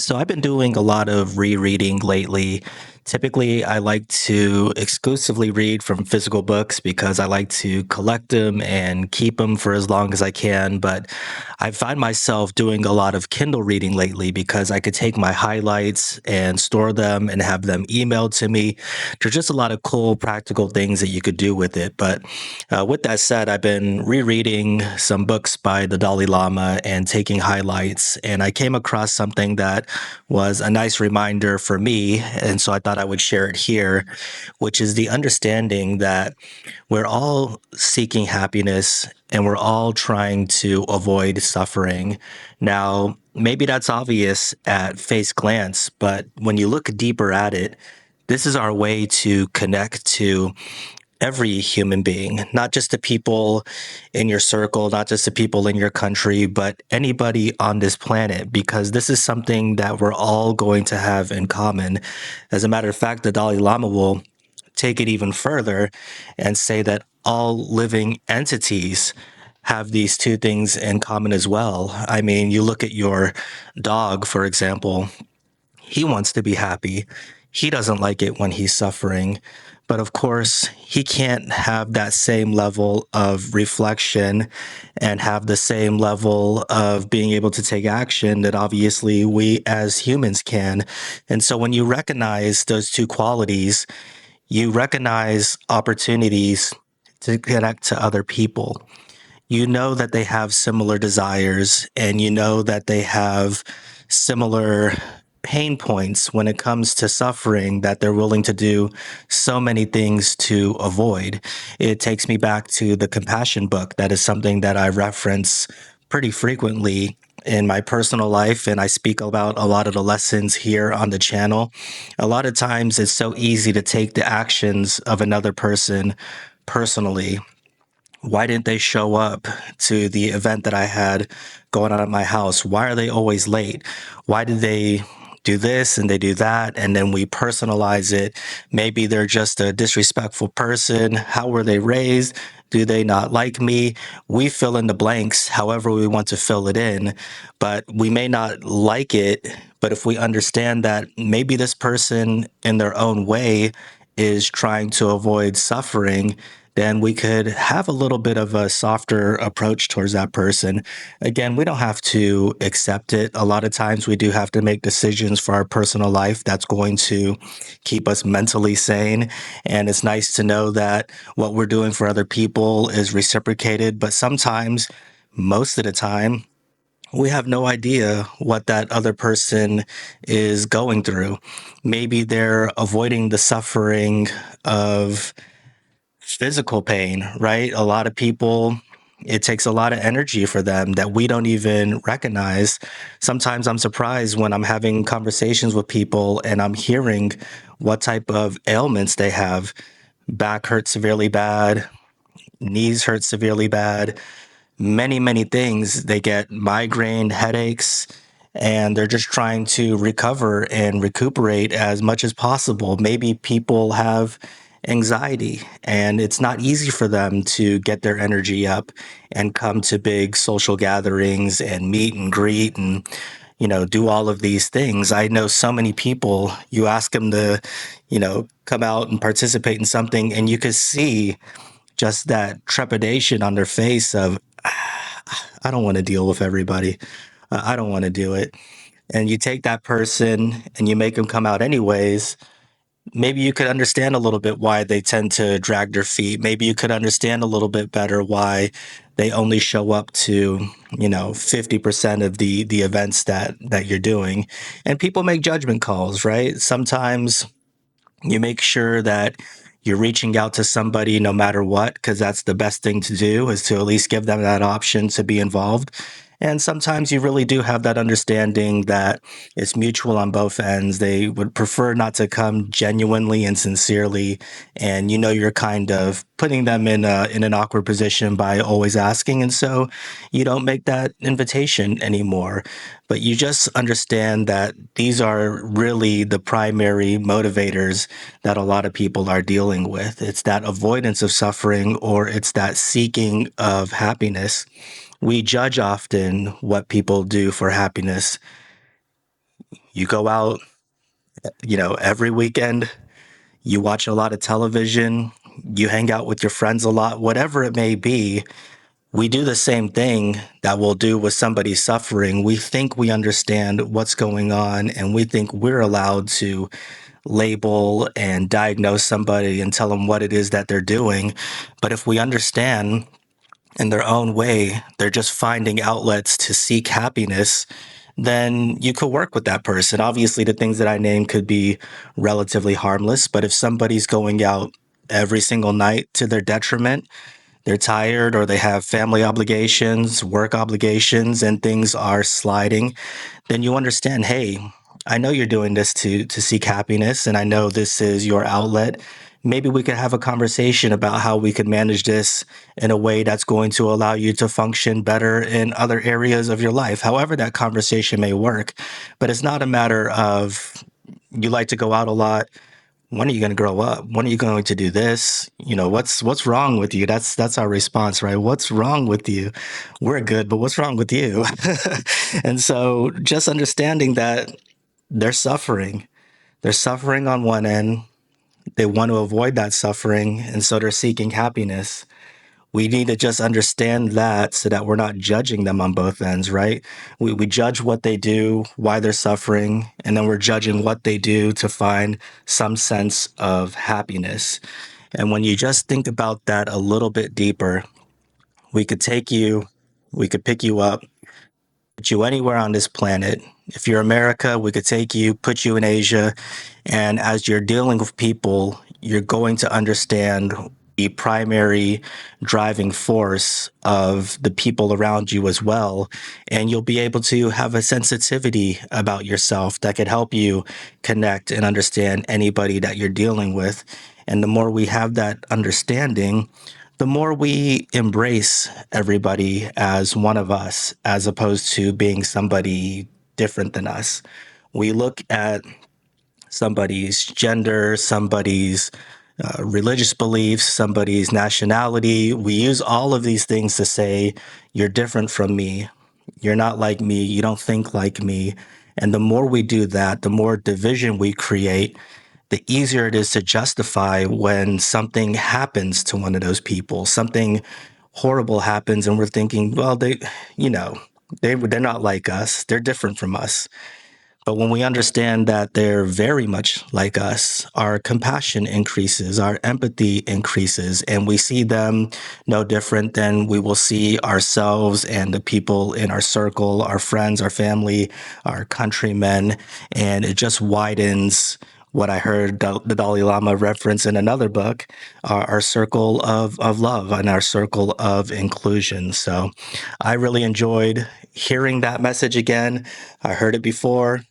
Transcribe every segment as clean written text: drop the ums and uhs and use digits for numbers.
So I've been doing a lot of rereading lately. Typically, I like to exclusively read from physical books because I like to collect them and keep them for as long as I can. But I find myself doing a lot of Kindle reading lately because I could take my highlights and store them and have them emailed to me. There's just a lot of cool, practical things that you could do with it. But with that said, I've been rereading some books by the Dalai Lama and taking highlights, and I came across something that was a nice reminder for me. And so I thought I would share it here, which is the understanding that we're all seeking happiness and we're all trying to avoid suffering. Now, maybe that's obvious at face glance, but when you look deeper at it, this is our way to connect to every human being, not just the people in your circle, not just the people in your country, but anybody on this planet, because this is something that we're all going to have in common. As a matter of fact, the Dalai Lama will take it even further and say that all living entities have these two things in common as well. I mean, you look at your dog, for example, he wants to be happy. He doesn't like it when he's suffering. But of course, he can't have that same level of reflection and have the same level of being able to take action that obviously we as humans can. And so when you recognize those two qualities, you recognize opportunities to connect to other people. You know that they have similar desires and you know that they have similar pain points when it comes to suffering that they're willing to do so many things to avoid. It takes me back to the compassion book. That is something that I reference pretty frequently in my personal life, and I speak about a lot of the lessons here on the channel. A lot of times it's so easy to take the actions of another person personally. Why didn't they show up to the event that I had going on at my house? Why are they always late? Why did they do this and they do that? And then we personalize it. Maybe they're just a disrespectful person. How were they raised? Do they not like me? We fill in the blanks however we want to fill it in, but we may not like it. But if we understand that maybe this person in their own way is trying to avoid suffering, then we could have a little bit of a softer approach towards that person. Again, we don't have to accept it. A lot of times we do have to make decisions for our personal life that's going to keep us mentally sane. And it's nice to know that what we're doing for other people is reciprocated. But sometimes, most of the time, we have no idea what that other person is going through. Maybe they're avoiding the suffering of physical pain, right? A lot of people, it takes a lot of energy for them that we don't even recognize. Sometimes I'm surprised when I'm having conversations with people and I'm hearing what type of ailments they have. Back hurts severely bad, knees hurt severely bad, many, many things. They get migraine, headaches, and they're just trying to recover and recuperate as much as possible. Maybe people have anxiety and it's not easy for them to get their energy up and come to big social gatherings and meet and greet and do all of these things. I know so many people, you ask them to come out and participate in something and you could see just that trepidation on their face of, I don't want to deal with everybody. I don't want to do it. And you take that person and you make them come out anyways. Maybe you could understand a little bit why they tend to drag their feet. Maybe you could understand a little bit better why they only show up to 50% of the events that you're doing. And people make judgment calls, right? Sometimes you make sure that you're reaching out to somebody no matter what, because that's the best thing to do, is to at least give them that option to be involved. And sometimes you really do have that understanding that it's mutual on both ends. They would prefer not to come genuinely and sincerely, and you're kind of putting them in an awkward position by always asking, and so you don't make that invitation anymore. But you just understand that these are really the primary motivators that a lot of people are dealing with. It's that avoidance of suffering or it's that seeking of happiness. We judge often what people do for happiness. You go out, every weekend, you watch a lot of television, you hang out with your friends a lot, whatever it may be. We do the same thing that we'll do with somebody suffering. We think we understand what's going on, and we think we're allowed to label and diagnose somebody and tell them what it is that they're doing. But if we understand in their own way, they're just finding outlets to seek happiness, then you could work with that person. Obviously, the things that I named could be relatively harmless, but if somebody's going out every single night to their detriment, they're tired or they have family obligations, work obligations, and things are sliding, then you understand, hey, I know you're doing this to seek happiness, and I know this is your outlet. Maybe we could have a conversation about how we could manage this in a way that's going to allow you to function better in other areas of your life, however that conversation may work. But it's not a matter of you like to go out a lot. When are you going to grow up? When are you going to do this? What's wrong with you? That's our response, right? What's wrong with you? We're good, but what's wrong with you? And so just understanding that they're suffering. They're suffering on one end. They want to avoid that suffering, and so they're seeking happiness. We need to just understand that so that we're not judging them on both ends, right? We judge what they do, why they're suffering, and then we're judging what they do to find some sense of happiness. And when you just think about that a little bit deeper, we could take you, we could pick you up, put you anywhere on this planet. If you're America, we could take you, put you in Asia. And as you're dealing with people, you're going to understand the primary driving force of the people around you as well. And you'll be able to have a sensitivity about yourself that could help you connect and understand anybody that you're dealing with. And the more we have that understanding, the more we embrace everybody as one of us, as opposed to being somebody different than us. We look at somebody's gender, somebody's religious beliefs, somebody's nationality. We use all of these things to say, you're different from me. You're not like me. You don't think like me. And the more we do that, the more division we create, the easier it is to justify when something happens to one of those people, something horrible happens, and we're thinking, well, you know, they're not like us. They're different from us. But when we understand that they're very much like us, our compassion increases, our empathy increases, and we see them no different than we will see ourselves and the people in our circle, our friends, our family, our countrymen. And it just widens what I heard the Dalai Lama reference in another book, our circle of love and our circle of inclusion. So I really enjoyed hearing that message again. I heard it before.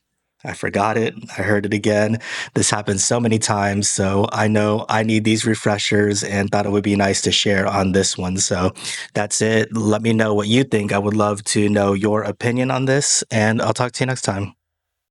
I forgot it. I heard it again. This happens so many times. So I know I need these refreshers and thought it would be nice to share on this one. So that's it. Let me know what you think. I would love to know your opinion on this, and I'll talk to you next time.